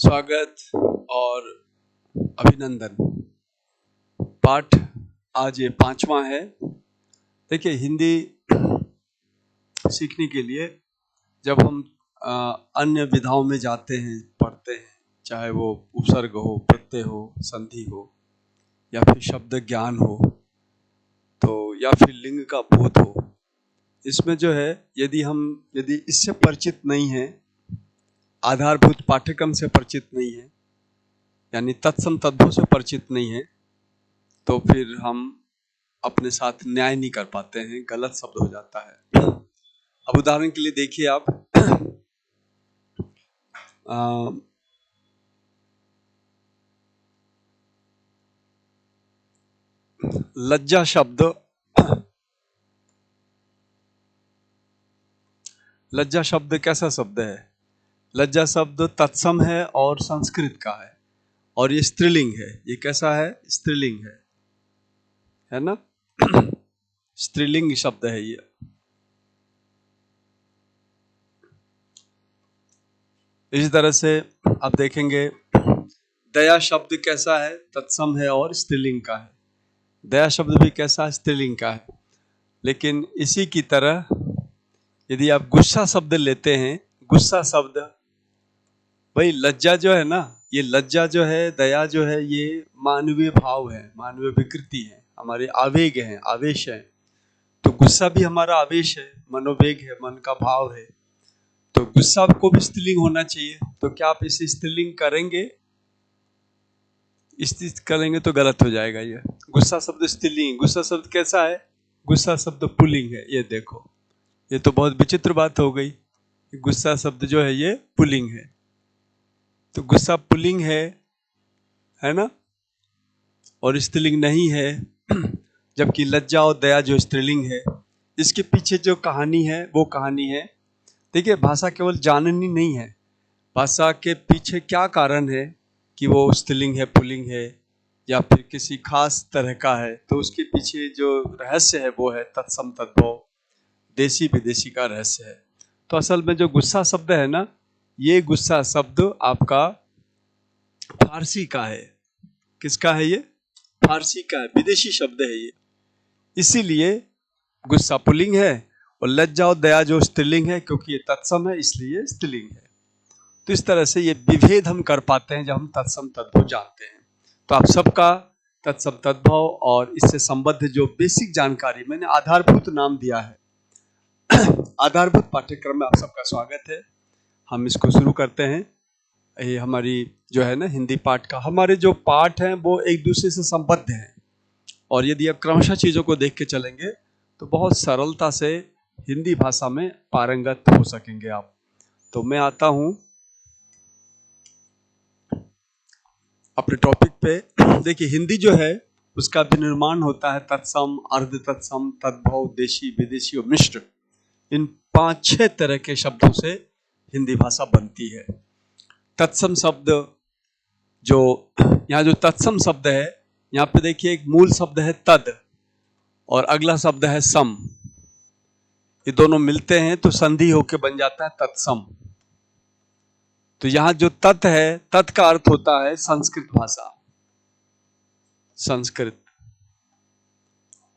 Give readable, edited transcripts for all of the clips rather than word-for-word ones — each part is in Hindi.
स्वागत और अभिनंदन। पाठ आज ये 5वां है। देखिए, हिंदी सीखने के लिए जब हम अन्य विधाओं में जाते हैं, पढ़ते हैं, चाहे वो उपसर्ग हो, प्रत्यय हो, संधि हो या फिर शब्द ज्ञान हो, तो या फिर लिंग का बोध हो, इसमें जो है यदि इससे परिचित नहीं है, आधारभूत पाठ्यक्रम से परिचित नहीं है, यानी तत्सम तद्भव से परिचित नहीं है, तो फिर हम अपने साथ न्याय नहीं कर पाते हैं, गलत शब्द हो जाता है। अब उदाहरण के लिए देखिए आप, लज्जा शब्द, लज्जा शब्द कैसा शब्द है? लज्जा शब्द तत्सम है और संस्कृत का है और ये स्त्रीलिंग है। ये कैसा है? स्त्रीलिंग है ना? स्त्रीलिंग शब्द है ये। इसी तरह से आप देखेंगे दया शब्द कैसा है? तत्सम है और स्त्रीलिंग का है। दया शब्द भी कैसा है? स्त्रीलिंग का है। लेकिन इसी की तरह यदि आप गुस्सा शब्द लेते हैं, गुस्सा शब्द, भाई लज्जा जो है ना, ये लज्जा जो है, दया जो है, ये मानवीय भाव है, मानवीय विकृति है, हमारे आवेग हैं, आवेश है। तो गुस्सा भी हमारा आवेश है, मनोवेग है, मन का भाव है। तो गुस्सा को भी स्त्रीलिंग होना चाहिए। तो क्या आप इसे स्त्रीलिंग करेंगे? स्त्रीलिंग करेंगे तो गलत हो जाएगा। ये गुस्सा शब्द स्त्रीलिंग। गुस्सा शब्द कैसा है? गुस्सा शब्द पुल्लिंग है। ये देखो, ये तो बहुत विचित्र बात हो गई। गुस्सा शब्द जो है ये पुल्लिंग है। तो गुस्सा पुल्लिंग है ना, और स्त्रीलिंग नहीं है। जबकि लज्जा और दया जो स्त्रीलिंग है, इसके पीछे जो कहानी है वो कहानी है। देखिए, भाषा केवल जाननी नहीं है, भाषा के पीछे क्या कारण है कि वो स्त्रीलिंग है, पुल्लिंग है, या फिर किसी खास तरह का है, तो उसके पीछे जो रहस्य है वो है तत्सम तद्भव, देशी विदेशी का रहस्य है। तो असल में जो गुस्सा शब्द है ना, ये गुस्सा शब्द आपका फारसी का है। किसका है ये? फारसी का है, विदेशी शब्द है ये। इसीलिए गुस्सा पुल्लिंग है और लज्जा और दया जो स्त्रीलिंग है, क्योंकि ये तत्सम है इसलिए स्त्रीलिंग है। तो इस तरह से ये विभेद हम कर पाते हैं जब हम तत्सम तद्भव जानते हैं। तो आप सबका तत्सम तद्भव और इससे संबद्ध जो बेसिक जानकारी, मैंने आधारभूत नाम दिया है, आधारभूत पाठ्यक्रम में आप सबका स्वागत है। हम इसको शुरू करते हैं। ये हमारी जो है ना हिंदी पाठ का, हमारे जो पाठ हैं वो एक दूसरे से संबद्ध हैं, और यदि आप क्रमशः चीज़ों को देख के चलेंगे तो बहुत सरलता से हिंदी भाषा में पारंगत हो सकेंगे आप। तो मैं आता हूँ अपने टॉपिक पे। देखिए, हिंदी जो है उसका विनिर्माण होता है तत्सम, अर्ध तत्सम, तद्भव, देशी, विदेशी और मिश्र। इन 5-6 तरह के शब्दों से हिंदी भाषा बनती है। तत्सम शब्द, जो यहाँ जो तत्सम शब्द है, यहाँ पे देखिए एक मूल शब्द है तद और अगला शब्द है सम। ये दोनों मिलते हैं तो संधि होके बन जाता है तत्सम। तो यहाँ जो तत् है, तत् का अर्थ होता है संस्कृत भाषा, संस्कृत,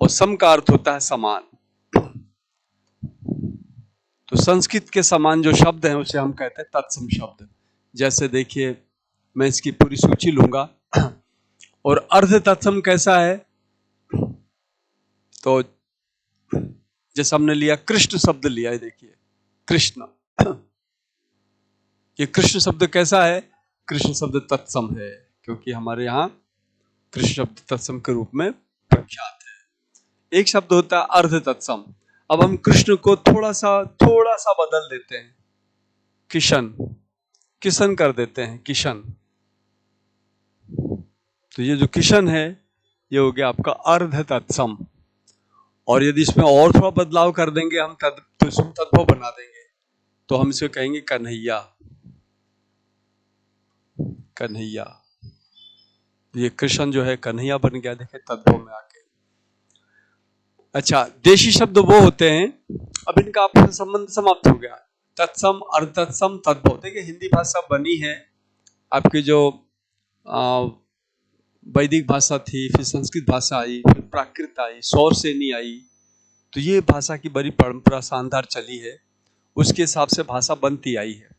और सम का अर्थ होता है समान। तो संस्कृत के समान जो शब्द हैं उसे हम कहते हैं तत्सम शब्द। जैसे देखिए, मैं इसकी पूरी सूची लूंगा। और अर्ध तत्सम कैसा है? तो जैसे हमने लिया कृष्ण शब्द लिया है, देखिए कृष्ण, ये कृष्ण शब्द कैसा है? कृष्ण शब्द तत्सम है, क्योंकि हमारे यहाँ कृष्ण शब्द तत्सम के रूप में प्रख्यात है। एक शब्द होता है अर्ध तत्सम। अब हम कृष्ण को थोड़ा सा बदल देते हैं, किशन, किशन कर देते हैं, किशन। तो ये जो किशन है ये हो गया आपका अर्ध तत्सम। और यदि इसमें और थोड़ा बदलाव कर देंगे हम, तो इसको तद्भव बना देंगे, तो हम इसे कहेंगे कन्हैया, कन्हैया। ये कृष्ण जो है कन्हैया बन गया, देखे तद्भव में आके। अच्छा, देशी शब्द वो होते हैं, अब इनका आपस में संबंध समाप्त हो गया। तत्सम, अर्ध तत्सम, तद्भव। देखिए, हिंदी भाषा बनी है आपकी जो वैदिक भाषा थी, फिर संस्कृत भाषा आई, फिर प्राकृत आई, सौर सेनी आई। तो ये भाषा की बड़ी परंपरा शानदार चली है, उसके हिसाब से भाषा बनती आई है।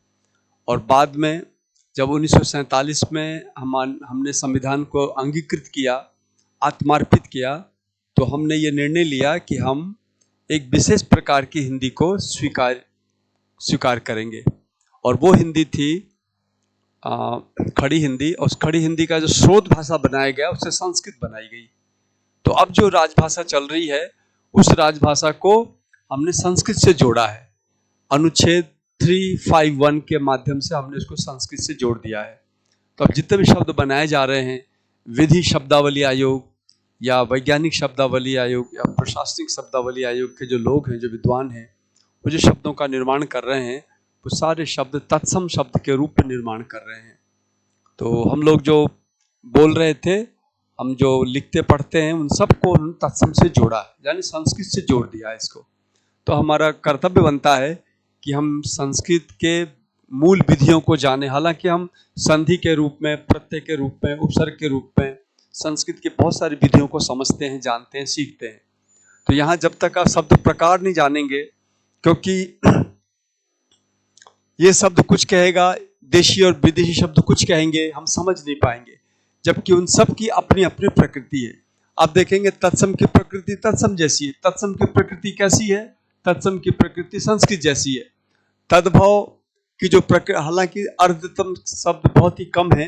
और बाद में जब 1947 में हमने संविधान को अंगीकृत किया, आत्मार्पित किया, तो हमने ये निर्णय लिया कि हम एक विशेष प्रकार की हिंदी को स्वीकार करेंगे, और वो हिंदी थी खड़ी हिंदी। और उस खड़ी हिंदी का जो स्रोत भाषा बनाया गया उससे संस्कृत बनाई गई। तो अब जो राजभाषा चल रही है उस राजभाषा को हमने संस्कृत से जोड़ा है। अनुच्छेद 351 के माध्यम से हमने इसको संस्कृत से जोड़ दिया है। तो अब जितने भी शब्द बनाए जा रहे हैं, विधि शब्दावली आयोग या वैज्ञानिक शब्दावली आयोग या प्रशासनिक शब्दावली आयोग के जो लोग हैं, जो विद्वान हैं, वो जो शब्दों का निर्माण कर रहे हैं, वो सारे शब्द तत्सम शब्द के रूप में निर्माण कर रहे हैं। तो हम लोग जो बोल रहे थे, हम जो लिखते पढ़ते हैं, उन सबको उन्होंने तत्सम से जोड़ा, यानी संस्कृत से जोड़ दिया है इसको। तो हमारा कर्तव्य बनता है कि हम संस्कृत के मूल विधियों को जाने। हालांकि हम संधि के रूप में, प्रत्यय के रूप में, उपसर्ग के रूप में संस्कृत की बहुत सारी विधियों को समझते हैं, जानते हैं, सीखते हैं। तो यहाँ जब तक आप शब्द प्रकार नहीं जानेंगे, क्योंकि ये शब्द कुछ कहेगा, देशी और विदेशी शब्द कुछ कहेंगे, हम समझ नहीं पाएंगे, जबकि उन सब की अपनी अपनी प्रकृति है। आप देखेंगे तत्सम की प्रकृति तत्सम जैसी है। तत्सम की प्रकृति कैसी है? तत्सम की प्रकृति संस्कृत जैसी है। तद्भव की जो प्रकृति, हालांकि अर्धतम शब्द बहुत ही कम है,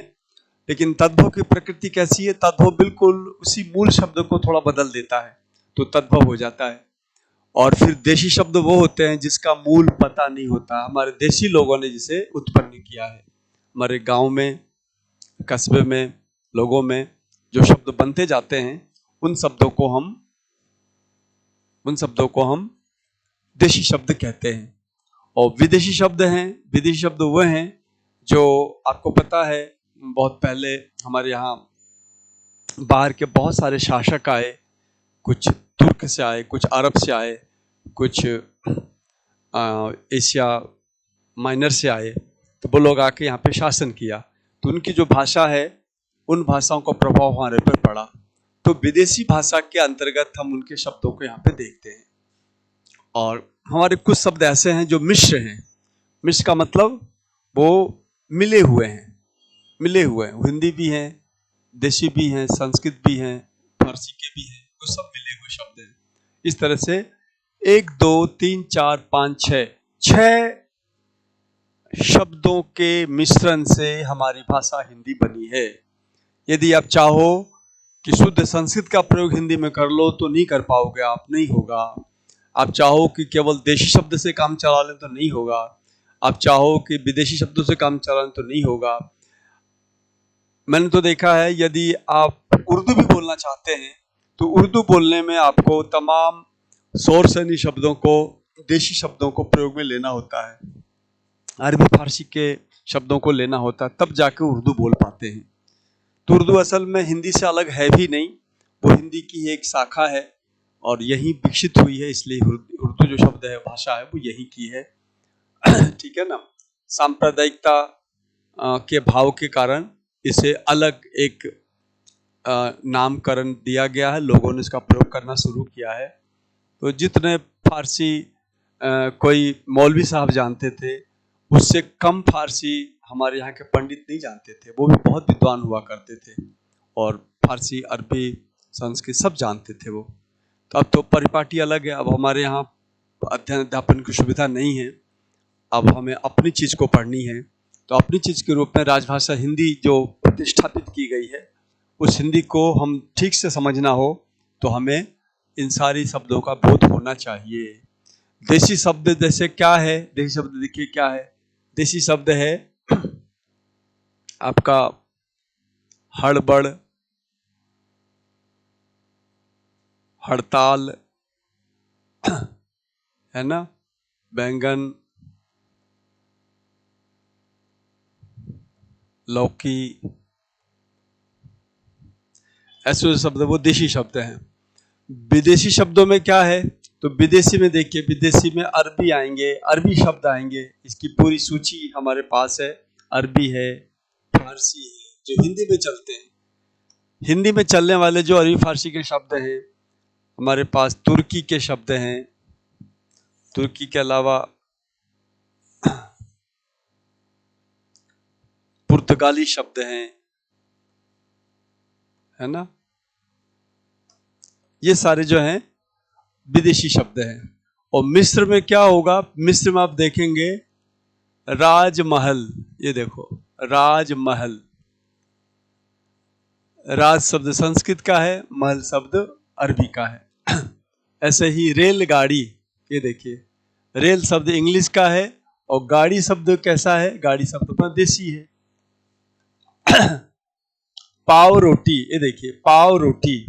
लेकिन तद्भव की प्रकृति कैसी है? तद्भव बिल्कुल उसी मूल शब्द को थोड़ा बदल देता है तो तद्भव हो जाता है। और फिर देशी शब्द वो होते हैं जिसका मूल पता नहीं होता। हमारे देशी लोगों ने जिसे उत्पन्न किया है, हमारे गांव में, कस्बे में, लोगों में जो शब्द बनते जाते हैं, उन शब्दों को हम देशी शब्द कहते हैं। और विदेशी शब्द हैं, विदेशी शब्द वो हैं जो आपको पता है, बहुत पहले हमारे यहाँ बाहर के बहुत सारे शासक आए, कुछ तुर्क से आए, कुछ अरब से आए, कुछ एशिया माइनर से आए। तो वो लोग आके यहाँ पे शासन किया, तो उनकी जो भाषा है, उन भाषाओं का प्रभाव हमारे पर पड़ा। तो विदेशी भाषा के अंतर्गत हम उनके शब्दों को यहाँ पे देखते हैं। और हमारे कुछ शब्द ऐसे हैं जो मिश्र हैं। मिश्र का मतलब वो मिले हुए हैं, हिंदी भी हैं, देशी भी हैं, संस्कृत भी हैं, फारसी के भी हैं, वो सब मिले हुए शब्द हैं। इस तरह से 1 2 3 4 5 6 शब्दों के मिश्रण से हमारी भाषा हिंदी बनी है। यदि आप चाहो कि शुद्ध संस्कृत का प्रयोग हिंदी में कर लो तो नहीं कर पाओगे आप, नहीं होगा। आप चाहो कि केवल देशी शब्द से काम चला लें तो नहीं होगा। आप चाहो कि विदेशी शब्दों से काम चला लें तो नहीं होगा। मैंने तो देखा है, यदि आप उर्दू भी बोलना चाहते हैं तो उर्दू बोलने में आपको तमाम सौर सेनी शब्दों को, देशी शब्दों को प्रयोग में लेना होता है, अरबी फारसी के शब्दों को लेना होता है, तब जाके उर्दू बोल पाते हैं। तो उर्दू असल में हिंदी से अलग है भी नहीं, वो हिंदी की एक शाखा है और यही विकसित हुई है, इसलिए उर्दू जो शब्द है, भाषा है, वो यही की है। ठीक है ना। सांप्रदायिकता के भाव के कारण इसे अलग एक नामकरण दिया गया है, लोगों ने इसका प्रयोग करना शुरू किया है। तो जितने फारसी कोई मौलवी साहब जानते थे, उससे कम फारसी हमारे यहाँ के पंडित नहीं जानते थे। वो भी बहुत विद्वान हुआ करते थे और फारसी, अरबी, संस्कृत सब जानते थे वो। तो अब तो परिपाटी अलग है। अब हमारे यहाँ अध्ययन अध्यापन की सुविधा नहीं है, अब हमें अपनी चीज़ को पढ़नी है। तो अपनी चीज़ के रूप में राजभाषा हिंदी जो प्रतिष्ठापित की गई है, उस हिंदी को हम ठीक से समझना हो तो हमें इन सारी शब्दों का बोध होना चाहिए। देशी शब्द जैसे क्या है? देशी शब्द देखिए क्या है। देशी शब्द है आपका हड़बड़, हड़ताल, है ना, बैंगन, लौकी, ऐसे शब्द वो देशी शब्द हैं। विदेशी शब्दों में क्या है? तो विदेशी में देखिए, विदेशी में अरबी आएंगे, अरबी शब्द आएंगे। इसकी पूरी सूची हमारे पास है। अरबी है, फारसी हैं जो हिंदी में चलते हैं। हिंदी में चलने वाले जो अरबी फारसी के शब्द हैं, हमारे पास तुर्की के शब्द हैं, तुर्की के अलावा पुर्तगाली शब्द हैं, है ना। ये सारे जो हैं विदेशी शब्द हैं। और मिस्र में क्या होगा, मिस्र में आप देखेंगे राजमहल, ये देखो राजमहल, राज शब्द संस्कृत का है, महल शब्द अरबी का है। ऐसे ही रेलगाड़ी, ये देखिए रेल शब्द इंग्लिश का है और गाड़ी शब्द कैसा है, गाड़ी शब्द अपना देसी है। पाव रोटी, ये देखिए पाव रोटी,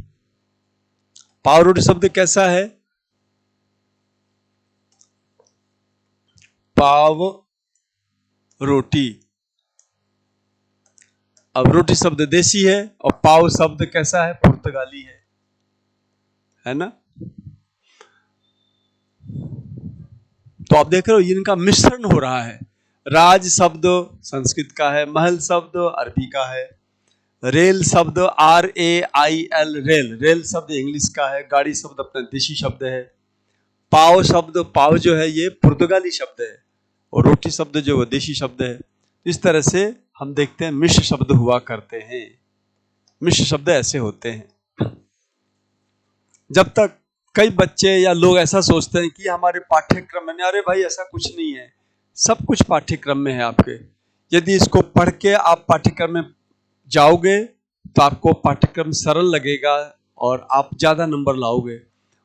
पाव रोटी शब्द कैसा है, पाव रोटी। अब रोटी शब्द देसी है और पाव शब्द कैसा है, पुर्तगाली है ना। तो आप देख रहे हो इनका मिश्रण हो रहा है। राज शब्द संस्कृत का है, महल शब्द अरबी का है, रेल शब्द RAIL रेल, रेल शब्द इंग्लिश का है, गाड़ी शब्द अपना देशी शब्द है, पाव शब्द, पाव जो है ये पुर्तगाली शब्द है और रोटी शब्द जो है देशी शब्द है। इस तरह से हम देखते हैं मिश्र शब्द हुआ करते हैं, मिश्र शब्द ऐसे होते हैं। जब तक कई बच्चे या लोग ऐसा सोचते हैं कि हमारे पाठ्यक्रम में, अरे भाई ऐसा कुछ नहीं है, सब कुछ पाठ्यक्रम में है आपके। यदि इसको पढ़ के आप पाठ्यक्रम में जाओगे तो आपको पाठ्यक्रम सरल लगेगा और आप ज्यादा नंबर लाओगे।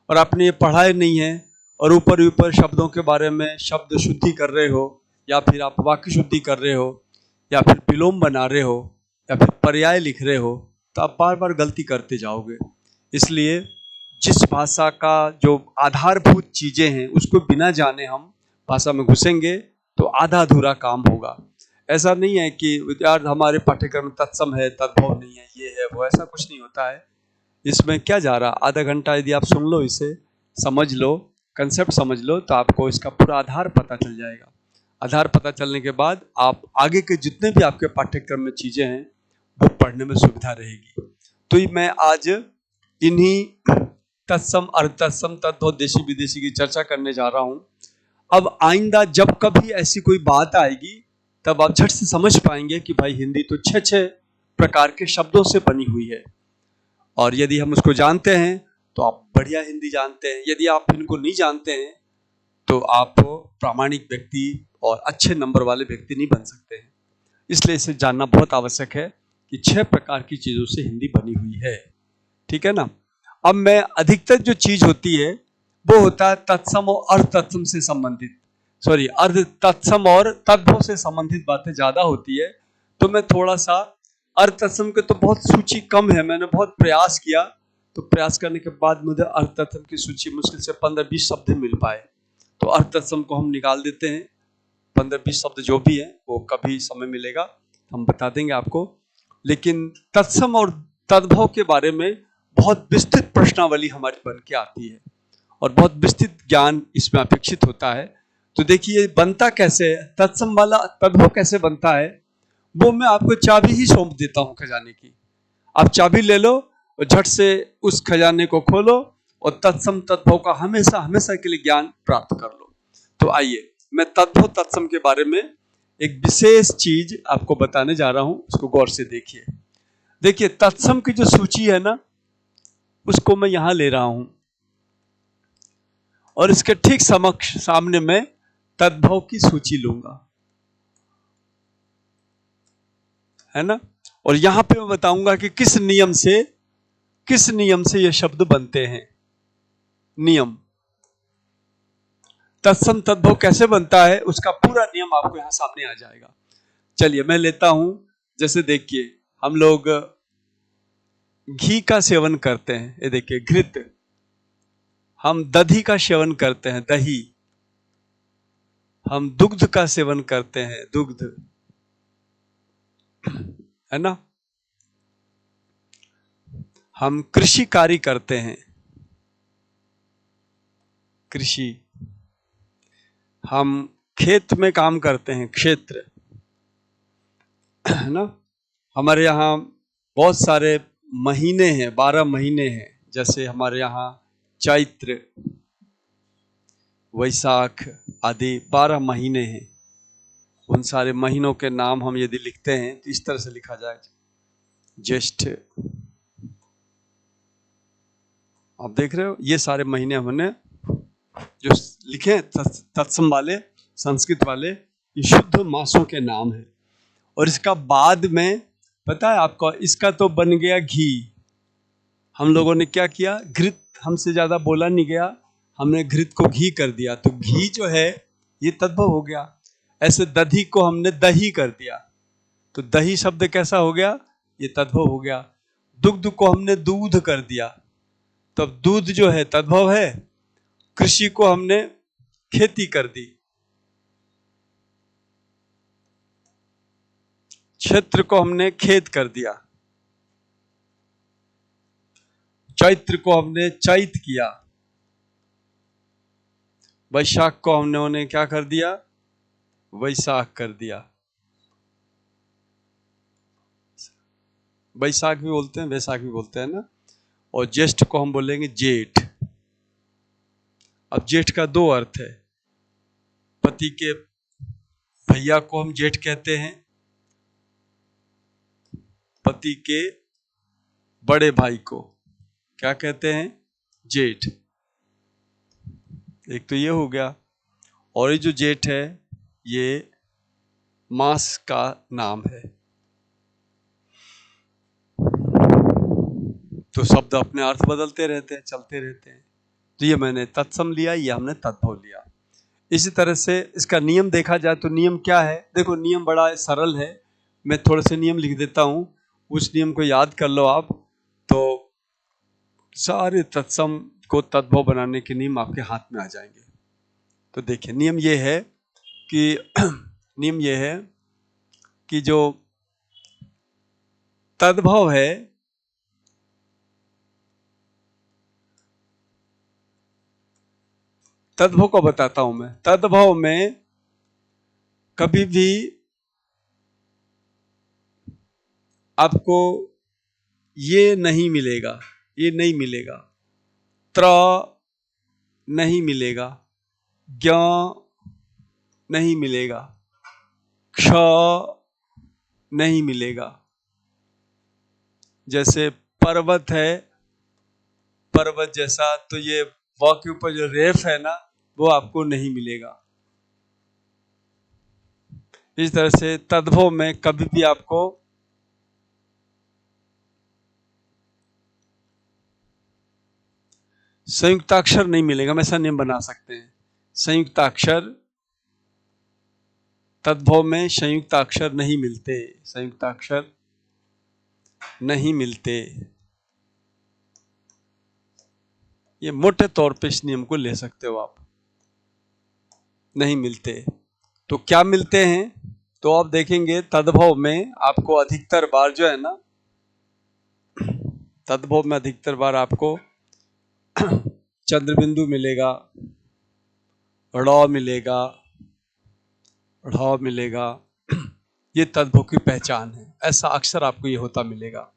और आपने ये पढ़ा ही नहीं है और ऊपर ऊपर शब्दों के बारे में शब्द शुद्धि कर रहे हो, या फिर आप वाक्य शुद्धि कर रहे हो, या फिर विलोम बना रहे हो, या फिर पर्याय लिख रहे हो, तो आप बार बार गलती करते जाओगे। इसलिए जिस भाषा का जो आधारभूत चीजें हैं उसको बिना जाने हम भाषा में घुसेंगे तो आधा अधूरा काम होगा। ऐसा नहीं है कि विद्यार्थी हमारे पाठ्यक्रम में तत्सम है, तद्भव नहीं है, ये है वो, ऐसा कुछ नहीं होता है। इसमें क्या जा रहा, आधा घंटा यदि आप सुन लो, इसे समझ लो, कंसेप्ट समझ लो, तो आपको इसका पूरा आधार पता चल जाएगा। आधार पता चलने के बाद आप आगे के जितने भी आपके पाठ्यक्रम में चीजें हैं वो पढ़ने में सुविधा रहेगी। तो मैं आज इन्हीं तत्सम, अर्ध तत्सम, तद्भव, देशी विदेशी की चर्चा करने जा रहा हूं। अब आइंदा जब कभी ऐसी कोई बात आएगी तब आप झट से समझ पाएंगे कि भाई हिंदी तो 6 प्रकार के शब्दों से बनी हुई है, और यदि हम उसको जानते हैं तो आप बढ़िया हिंदी जानते हैं। यदि आप इनको नहीं जानते हैं तो आप प्रामाणिक व्यक्ति और अच्छे नंबर वाले व्यक्ति नहीं बन सकते हैं। इसलिए इसे जानना बहुत आवश्यक है कि 6 प्रकार की चीजों से हिंदी बनी हुई है, ठीक है ना। अब मैं अधिकतर जो चीज होती है वो होता है तत्सम और अर्ध तत्सम से संबंधित, सॉरी अर्ध तत्सम और तद्भव से संबंधित बातें ज्यादा होती है। तो मैं थोड़ा सा अर्ध तत्सम के तो बहुत सूची कम है, मैंने बहुत प्रयास किया, तो प्रयास करने के बाद मुझे अर्ध तत्सम की सूची मुश्किल से 15-20 शब्द मिल पाए। तो अर्ध तत्सम को हम निकाल देते हैं, 15-20 शब्द जो भी है वो कभी समय मिलेगा हम बता देंगे आपको। लेकिन तत्सम और तद्भव के बारे में बहुत विस्तृत प्रश्नावली हमारी बन के आती है और बहुत विस्तृत ज्ञान इसमें अपेक्षित होता है। तो देखिए बनता कैसे है, तत्सम वाला तद्भव कैसे बनता है, वो मैं आपको चाबी ही सौंप देता हूं खजाने की। आप चाबी ले लो और झट से उस खजाने को खोलो और तत्सम तद्भव का हमेशा हमेशा के लिए ज्ञान प्राप्त कर लो। तो आइए मैं तद्भव तत्सम के बारे में एक विशेष चीज आपको बताने जा रहा हूं, उसको गौर से देखिए। देखिए तत्सम की जो सूची है ना, उसको मैं यहां ले रहा हूं और इसके ठीक समक्ष सामने मैं तद्भव की सूची लूंगा, है ना। और यहां पे मैं बताऊंगा कि किस नियम से ये शब्द बनते हैं। नियम, तत्सम तद्भव कैसे बनता है उसका पूरा नियम आपको यहां सामने आ जाएगा। चलिए मैं लेता हूं, जैसे देखिए हम लोग घी का सेवन करते हैं, ये देखिए घृत, हम दही का सेवन करते हैं दही, हम दुग्ध का सेवन करते हैं दुग्ध, है ना। हम कृषि कार्य करते हैं कृषि, हम खेत में काम करते हैं क्षेत्र, है ना। हमारे यहाँ बहुत सारे महीने हैं, 12 महीने हैं। जैसे हमारे यहाँ चैत्र, वैशाख आदि 12 महीने हैं। उन सारे महीनों के नाम हम यदि लिखते हैं तो इस तरह से लिखा जाए, ज्येष्ठ। आप देख रहे हो ये सारे महीने हमने जो लिखे तत्सम वाले, संस्कृत वाले, ये शुद्ध मासों के नाम है। और इसका बाद में पता है आपको, इसका तो बन गया घी। हम लोगों ने क्या किया, घृत हमसे ज्यादा बोला नहीं गया, हमने घृत को घी कर दिया, तो घी जो है ये तद्भव हो गया। ऐसे दधी को हमने दही कर दिया, तो दही शब्द कैसा हो गया, ये तद्भव हो गया। दुग्ध को हमने दूध कर दिया, तब दूध जो है तद्भव है। कृषि को हमने खेती कर दी, क्षेत्र को हमने खेत कर दिया। चैत्र को हमने चैत किया। वैशाख को हमने क्या कर दिया, वैशाख कर दिया। वैशाख भी बोलते हैं, वैशाख भी बोलते हैं ना। और ज्येष्ठ को हम बोलेंगे जेठ। अब जेठ का दो अर्थ है। पति के भैया को हम जेठ कहते हैं, पति के बड़े भाई को क्या कहते हैं, जेठ। एक तो ये हो गया। और ये जो जेठ है ये मास का नाम है। तो शब्द अपने अर्थ बदलते रहते हैं, चलते रहते हैं। तो ये मैंने तत्सम लिया, ये हमने तद्भव लिया। इसी तरह से इसका नियम देखा जाए तो नियम क्या है, देखो नियम बड़ा सरल है। मैं थोड़े से नियम लिख देता हूं, उस नियम को याद कर लो आप, तो सारे तत्सम को तद्भव बनाने के नियम आपके हाथ में आ जाएंगे। तो देखिए नियम ये है कि नियम ये है कि जो तद्भव है, तद्भव को बताता हूं मैं। तद्भव में कभी भी आपको ये नहीं मिलेगा, ये नहीं मिलेगा, त्र नहीं मिलेगा, ज्ञ नहीं मिलेगा, क्ष नहीं मिलेगा। जैसे पर्वत है, पर्वत जैसा, तो ये व के ऊपर जो रेफ है ना, वो आपको नहीं मिलेगा। इस तरह से तद्भव में कभी भी आपको संयुक्ताक्षर नहीं मिलेगा। हम ऐसा नियम बना सकते हैं, संयुक्ताक्षर, तद्भव में संयुक्ताक्षर नहीं मिलते, संयुक्ताक्षर नहीं मिलते। ये मोटे तौर पे इस नियम को ले सकते हो आप, नहीं मिलते। तो क्या मिलते हैं, तो आप देखेंगे तद्भव में आपको अधिकतर बार जो है ना, तद्भव में अधिकतर बार आपको चंद्रबिंदु मिलेगा, ड़ मिलेगा, ढ़ मिलेगा। ये तद्भव की पहचान है, ऐसा अक्षर आपको ये होता मिलेगा।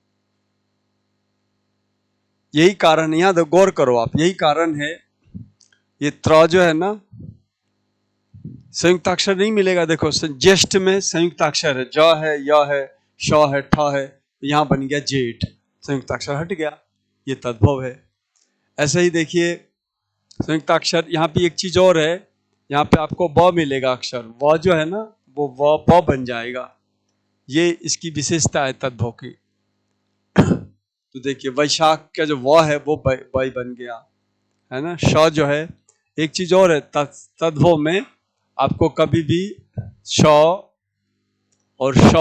यही कारण, यहां गौर करो आप, यही कारण है ये त्र जो है ना, संयुक्ताक्षर नहीं मिलेगा। देखो ज्येष्ठ में संयुक्ताक्षर है, ज है, य है, श है, ठ है, यहां बन गया जेठ, संयुक्ताक्षर हट गया, ये तद्भव है। ऐसे ही देखिए संयुक्ताक्षर, यहाँ पे एक चीज और है, यहाँ पे आपको ब मिलेगा अक्षर, व जो है ना वो व प बन जाएगा, ये इसकी विशेषता है तद्भव की। तो देखिए वैशाख का जो व है वो ब बन गया, है ना। श जो है, एक चीज और है, तद्भव में आपको कभी भी श और श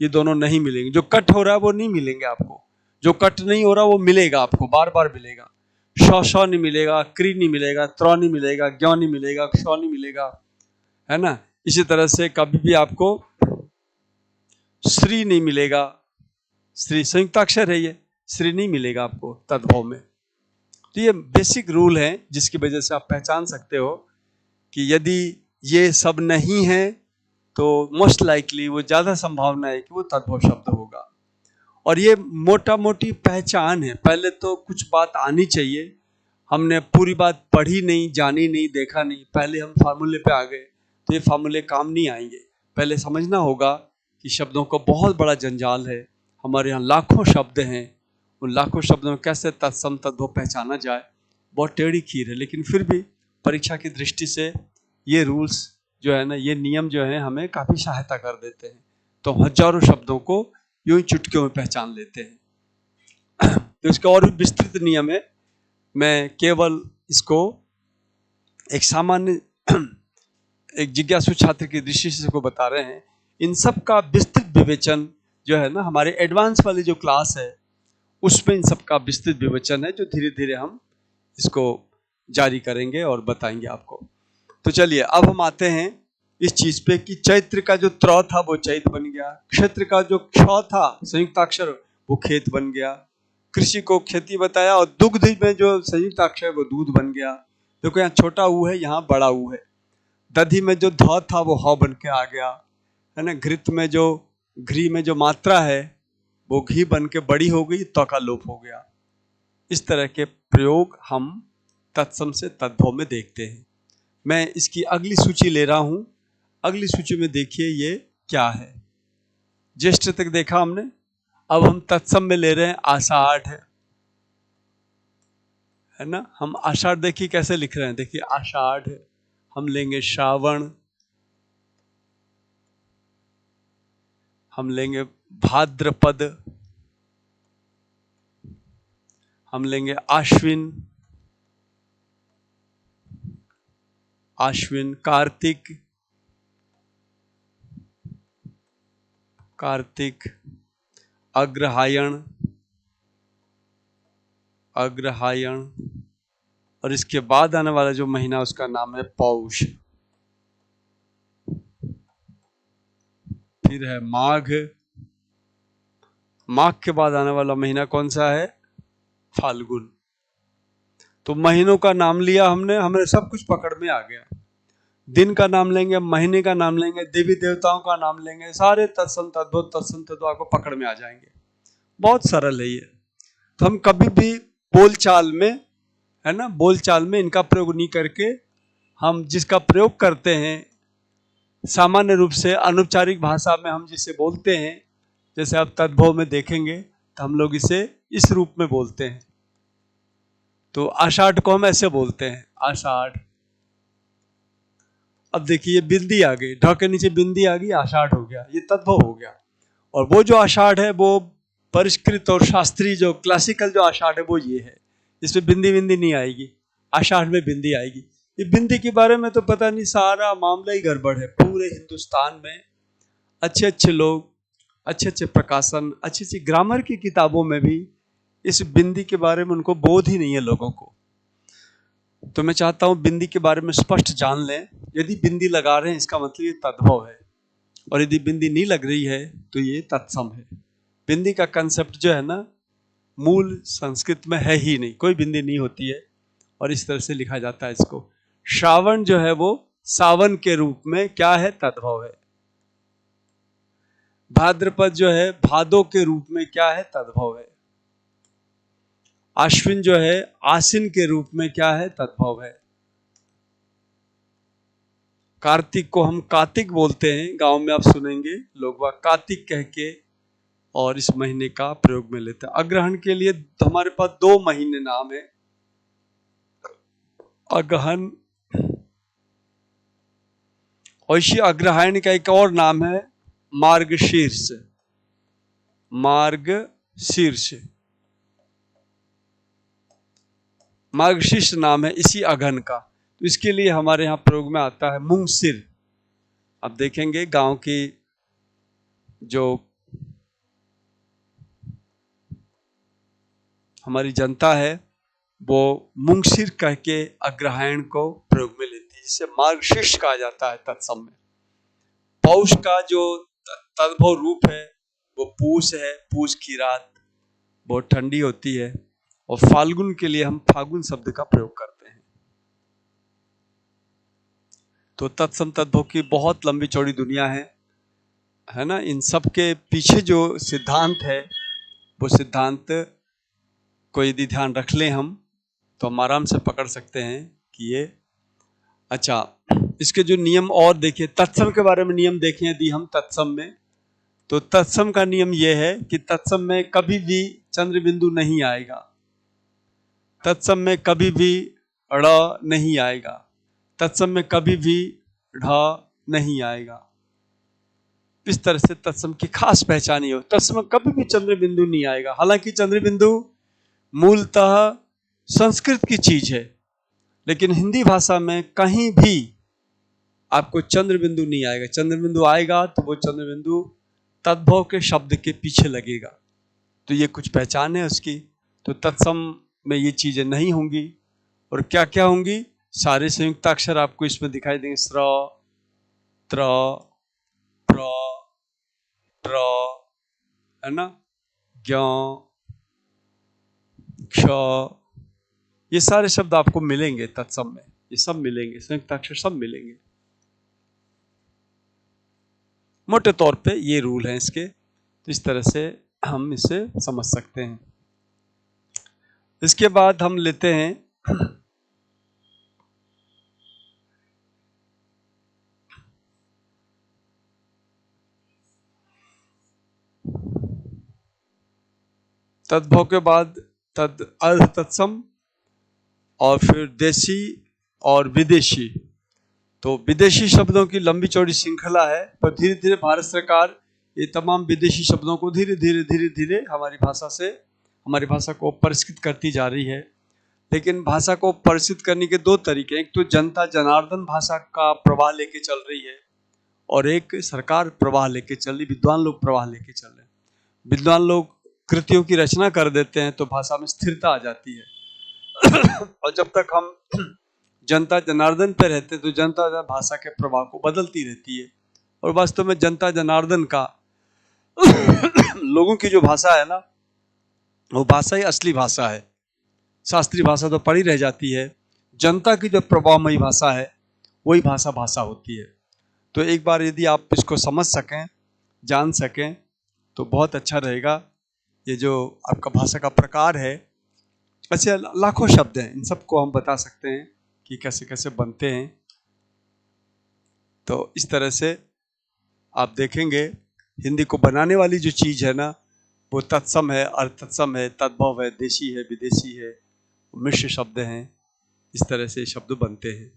ये दोनों नहीं मिलेंगे। जो कट हो रहा है वो नहीं मिलेंगे आपको, जो कट नहीं हो रहा वो मिलेगा आपको, बार बार मिलेगा। श नहीं मिलेगा, क्री नहीं मिलेगा, त्र नहीं मिलेगा, ज्ञ नहीं मिलेगा, क्ष नहीं मिलेगा, है ना। इसी तरह से कभी भी आपको श्री नहीं मिलेगा, श्री संयुक्ताक्षर है ये, श्री नहीं मिलेगा आपको तद्भव में। तो ये बेसिक रूल है जिसकी वजह से आप पहचान सकते हो कि यदि ये सब नहीं है तो मोस्ट लाइकली वो ज़्यादा संभावना है कि वो तद्भव शब्द होगा। और ये मोटा मोटी पहचान है। पहले तो कुछ बात आनी चाहिए, हमने पूरी बात पढ़ी नहीं, जानी नहीं, देखा नहीं, पहले हम फार्मूले पे आ गए तो ये फार्मूले काम नहीं आएंगे। पहले समझना होगा कि शब्दों का बहुत बड़ा जंजाल है, हमारे यहाँ लाखों शब्द हैं, उन लाखों शब्दों में कैसे तत्सम तद्भव पहचाना जाए, बहुत टेढ़ी खीर है। लेकिन फिर भी परीक्षा की दृष्टि से ये रूल्स जो है ना, ये नियम जो है हमें काफ़ी सहायता कर देते हैं। तो हजारों शब्दों को यूं ही चुटकियों में पहचान लेते हैं। तो इसका और भी विस्तृत नियम है, मैं केवल इसको एक सामान्य एक जिज्ञासु छात्र की दृष्टि से इसको बता रहे हैं। इन सब का विस्तृत विवेचन जो है ना, हमारे एडवांस वाली जो क्लास है उसमें इन सब का विस्तृत विवेचन है, जो धीरे धीरे हम इसको जारी करेंगे और बताएंगे आपको। तो चलिए अब हम आते हैं इस चीज पे कि चैत्र का जो त्र था वो चैत बन गया, क्षेत्र का जो क्ष था संयुक्ताक्षर वो खेत बन गया, कृषि को खेती बताया, और दुग्ध में जो संयुक्ताक्षर वो दूध बन गया। देखो यहाँ छोटा ऊ है, यहाँ बड़ा ऊ है। दधि में जो ध था वो ह बन के आ गया, है ना। घृत में जो घी में जो मात्रा है वो घी बन के बड़ी हो गई, त का लोप हो गया। इस तरह के प्रयोग हम तत्सम से तद्भव में देखते हैं। मैं इसकी अगली सूची ले रहा हूं। अगली सूची में देखिए ये क्या है। ज्येष्ठ तक देखा हमने, अब हम तत्सम में ले रहे हैं आषाढ़, है ना। हम आषाढ़ देखिए कैसे लिख रहे हैं, देखिए आषाढ़, हम लेंगे श्रावण, हम लेंगे भाद्रपद, हम लेंगे आश्विन, आश्विन, कार्तिक, कार्तिक, अग्रहायण, अग्रहायण, और इसके बाद आने वाला जो महीना उसका नाम है पौष। फिर है माघ, माघ के बाद आने वाला महीना कौन सा है, फाल्गुन। तो महीनों का नाम लिया हमने, हमें सब कुछ पकड़ में आ गया। दिन का नाम लेंगे, महीने का नाम लेंगे, देवी देवताओं का नाम लेंगे, सारे तत्सम तद्भव आपको पकड़ में आ जाएंगे। बहुत सरल है ये। तो हम कभी भी बोलचाल में, है ना, बोलचाल में इनका प्रयोग नहीं करके, हम जिसका प्रयोग करते हैं सामान्य रूप से अनौपचारिक भाषा में हम जिसे बोलते हैं, जैसे आप तद्भव में देखेंगे तो हम लोग इसे इस रूप में बोलते हैं। तो आषाढ़ को हम ऐसे बोलते हैं, आषाढ़। अब देखिए बिंदी आ गई, ढ के नीचे बिंदी आ गई, आषाढ़ हो गया, ये तद्भव हो गया। और वो जो आषाढ़ है वो परिष्कृत और शास्त्रीय जो क्लासिकल जो आषाढ़ है वो ये है, इसमें बिंदी बिंदी नहीं आएगी, आषाढ़ में बिंदी आएगी। ये बिंदी के बारे में तो पता नहीं, सारा मामला ही गड़बड़ है। पूरे हिंदुस्तान में अच्छे अच्छे लोग, अच्छे अच्छे प्रकाशन, अच्छी अच्छी ग्रामर की किताबों में भी इस बिंदी के बारे में उनको बोध ही नहीं है लोगों को। तो मैं चाहता हूं बिंदी के बारे में स्पष्ट जान लें। यदि बिंदी लगा रहे हैं इसका मतलब ये तद्भव है, और यदि बिंदी नहीं लग रही है तो ये तत्सम है। बिंदी का कंसेप्ट जो है ना, मूल संस्कृत में है ही नहीं, कोई बिंदी नहीं होती है, और इस तरह से लिखा जाता है इसको। श्रावण जो है वो सावन के रूप में क्या है, तद्भव है। भाद्रपद जो है भादो के रूप में क्या है, तद्भव है। आश्विन जो है आसिन के रूप में क्या है, तद्भव है। कार्तिक को हम कार्तिक बोलते हैं, गांव में आप सुनेंगे लोग वह कार्तिक कह के और इस महीने का प्रयोग में लेते हैं। अग्रहण के लिए हमारे पास 2 महीने नाम है, अगहन, और इसी अग्रहायण का एक और नाम है मार्गशीर्ष, मार्गशीर्ष, मार्गशीर्ष नाम है इसी अगहन का। तो इसके लिए हमारे यहाँ प्रयोग में आता है मुंगसिर। अब देखेंगे गांव की जो हमारी जनता है वो मुंगसिर कह के अग्रहायण को प्रयोग में लेती है, जिसे मार्गशीर्ष कहा जाता है तत्सम में। पौष का जो तद्भव रूप है वो पूष है, पूष की रात बहुत ठंडी होती है, और फाल्गुन के लिए हम फागुन शब्द का प्रयोग करते हैं। तो तत्सम तद्भव की बहुत लंबी चौड़ी दुनिया है ना। इन सब के पीछे जो सिद्धांत है, वो सिद्धांत को यदि ध्यान रख लें हम, तो हम आराम से पकड़ सकते हैं कि ये अच्छा। इसके जो नियम और देखिए, तत्सम के बारे में नियम देखें यदि हम तत्सम में, तो तत्सम का नियम यह है कि तत्सम में कभी भी चंद्र बिंदु नहीं आएगा, तत्सम में कभी भी ड़ नहीं आएगा, तत्सम में कभी भी ढ नहीं आएगा। इस तरह से तत्सम की खास पहचान ही हो, तत्सम में कभी भी चंद्र बिंदु नहीं आएगा। हालांकि चंद्र बिंदु मूलतः संस्कृत की चीज है, लेकिन हिंदी भाषा में कहीं भी आपको चंद्र बिंदु नहीं आएगा। चंद्र बिंदु आएगा तो वो चंद्र बिंदु तद्भव के शब्द के पीछे लगेगा। तो ये कुछ पहचान है उसकी। तो तत्सम में ये चीजें नहीं होंगी। और क्या क्या होंगी? सारे संयुक्ताक्षर आपको इसमें दिखाई देंगे, स्र, त्र, प्र, ट्र, है ना, ज्ञ, क्ष, ये सारे शब्द आपको मिलेंगे तत्सम में, ये सब मिलेंगे, संयुक्ताक्षर सब मिलेंगे। मोटे तौर पे ये रूल हैं इसके। तो इस तरह से हम इसे समझ सकते हैं। इसके बाद हम लेते हैं तद्भव के बाद तद अर्ध तत्सम और फिर देशी और विदेशी। तो विदेशी शब्दों की लंबी चौड़ी श्रृंखला है, पर धीरे धीरे भारत सरकार ये तमाम विदेशी शब्दों को धीरे धीरे हमारी भाषा को परिष्कृत करती जा रही है। लेकिन भाषा को परिष्कृत करने के दो तरीके, एक तो जनता जनार्दन भाषा का प्रवाह लेके चल रही है, और एक सरकार प्रवाह लेके चल रही, विद्वान लोग प्रवाह लेके चल रहे हैं। विद्वान लोग कृतियों की रचना कर देते हैं तो भाषा में स्थिरता आ जाती है। और जब तक हम जनता जनार्दन पे रहते तो जनता भाषा के प्रवाह को बदलती रहती है। और वास्तव में जनता जनार्दन का लोगों की जो भाषा है ना, वो भाषा ही असली भाषा है। शास्त्रीय भाषा तो पड़ी रह जाती है। जनता की जो प्रभावमयी भाषा है वही भाषा होती है। तो एक बार यदि आप इसको समझ सकें, जान सकें, तो बहुत अच्छा रहेगा। ये जो आपका भाषा का प्रकार है, ऐसे लाखों शब्द हैं, इन सबको हम बता सकते हैं कि कैसे कैसे बनते हैं। तो इस तरह से आप देखेंगे हिंदी को बनाने वाली जो चीज़ है ना, वो तत्सम है, अर्थतत्सम है, तद्भव है, देशी है, विदेशी है, मिश्र शब्द हैं। इस तरह से शब्द बनते हैं,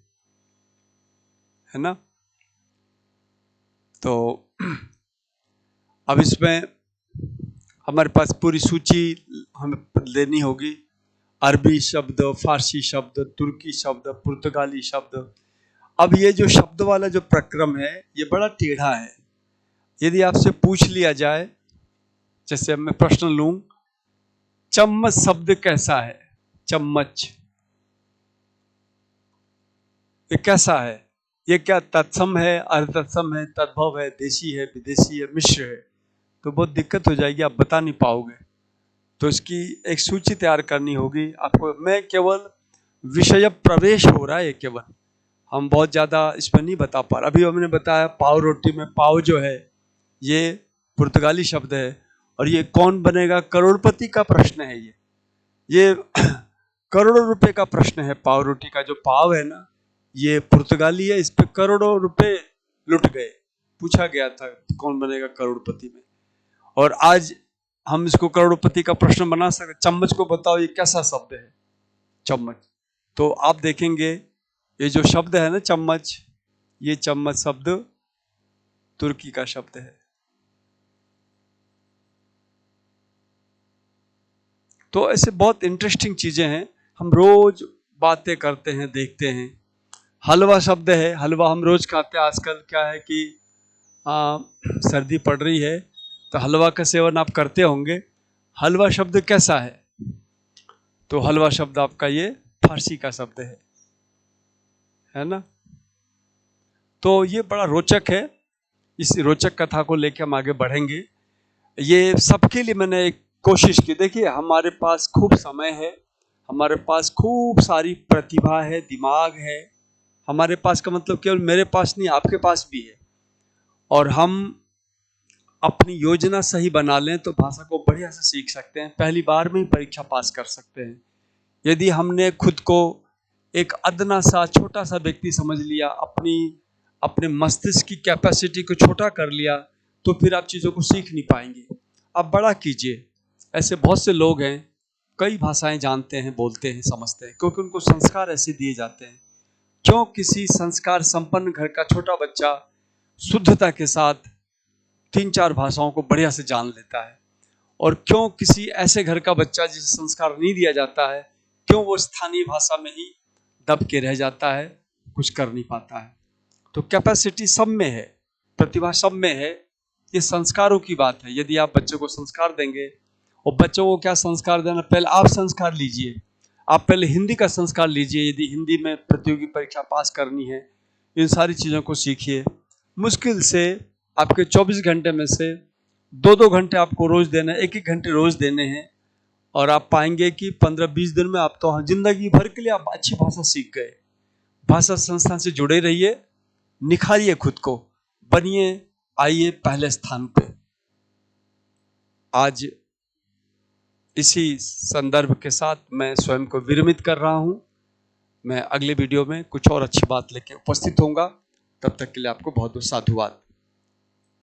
है ना। तो अब इसमें हमारे पास पूरी सूची हमें लेनी होगी। अरबी शब्द, फारसी शब्द, तुर्की शब्द, पुर्तगाली शब्द। अब ये जो शब्द वाला जो प्रक्रम है ये बड़ा टेढ़ा है। यदि आपसे पूछ लिया जाए, जैसे अब मैं प्रश्न लूं, चम्मच शब्द कैसा है? चम्मच ये कैसा है? ये क्या तत्सम है, अर्धतत्सम है, तद्भव है, देशी है, विदेशी है, मिश्र है? तो बहुत दिक्कत हो जाएगी, आप बता नहीं पाओगे। तो इसकी एक सूची तैयार करनी होगी आपको। मैं केवल विषय प्रवेश हो रहा है, केवल हम बहुत ज़्यादा इसमें नहीं बता पा रहे। अभी हमने बताया पाव रोटी में पाव जो है ये पुर्तगाली शब्द है, और ये कौन बनेगा करोड़पति का प्रश्न है। ये करोड़ों रुपए का प्रश्न है। पाव रोटी का जो पाव है ना, ये पुर्तगाली है, इस पे करोड़ों रुपए लुट गए। पूछा गया था कौन बनेगा करोड़पति में, और आज हम इसको करोड़पति का प्रश्न बना सकते। चम्मच को बताओ ये कैसा शब्द है? चम्मच। तो आप देखेंगे ये जो शब्द है ना चम्मच, ये चम्मच शब्द तुर्की का शब्द है। तो ऐसे बहुत इंटरेस्टिंग चीजें हैं, हम रोज बातें करते हैं, देखते हैं। हलवा शब्द है, हलवा हम रोज खाते हैं। आजकल क्या है कि सर्दी पड़ रही है तो हलवा का सेवन आप करते होंगे। हलवा शब्द कैसा है? तो हलवा शब्द आपका ये फारसी का शब्द है ना। तो ये बड़ा रोचक है। इस रोचक कथा को लेकर हम आगे बढ़ेंगे। ये सबके लिए मैंने एक कोशिश की। देखिए हमारे पास खूब समय है, हमारे पास खूब सारी प्रतिभा है, दिमाग है, हमारे पास का मतलब केवल मेरे पास नहीं, आपके पास भी है। और हम अपनी योजना सही बना लें तो भाषा को बढ़िया से सीख सकते हैं, पहली बार में ही परीक्षा पास कर सकते हैं। यदि हमने खुद को एक अदना सा छोटा सा व्यक्ति समझ लिया, अपने मस्तिष्क की कैपेसिटी को छोटा कर लिया, तो फिर आप चीज़ों को सीख नहीं पाएंगे। आप बड़ा कीजिए। ऐसे बहुत से लोग हैं, कई भाषाएं जानते हैं, बोलते हैं, समझते हैं, क्योंकि उनको संस्कार ऐसे दिए जाते हैं। क्यों किसी संस्कार संपन्न घर का छोटा बच्चा शुद्धता के साथ 3-4 भाषाओं को बढ़िया से जान लेता है, और क्यों किसी ऐसे घर का बच्चा जिसे संस्कार नहीं दिया जाता है, क्यों वो स्थानीय भाषा में ही दब के रह जाता है, कुछ कर नहीं पाता है। तो कैपेसिटी सब में है, प्रतिभा सब में है, ये संस्कारों की बात है। यदि आप बच्चों को संस्कार देंगे, और बच्चों को क्या संस्कार देना, पहले आप संस्कार लीजिए। आप पहले हिंदी का संस्कार लीजिए, यदि हिंदी में प्रतियोगी परीक्षा पास करनी है, इन सारी चीज़ों को सीखिए। मुश्किल से आपके 24 घंटे में से 2-2 घंटे आपको रोज देना है, 1-1 घंटे रोज देने हैं, और आप पाएंगे कि 15-20 दिन में आप तो जिंदगी भर के लिए आप अच्छी भाषा सीख गए। भाषा संस्थान से जुड़े रहिए, निखारिए खुद को, बनिए, आइए पहले स्थान पे। आज इसी संदर्भ के साथ मैं स्वयं को विरमित कर रहा हूं। मैं अगले वीडियो में कुछ और अच्छी बात लेके उपस्थित होऊंगा। तब तक के लिए आपको बहुत बहुत साधुवाद।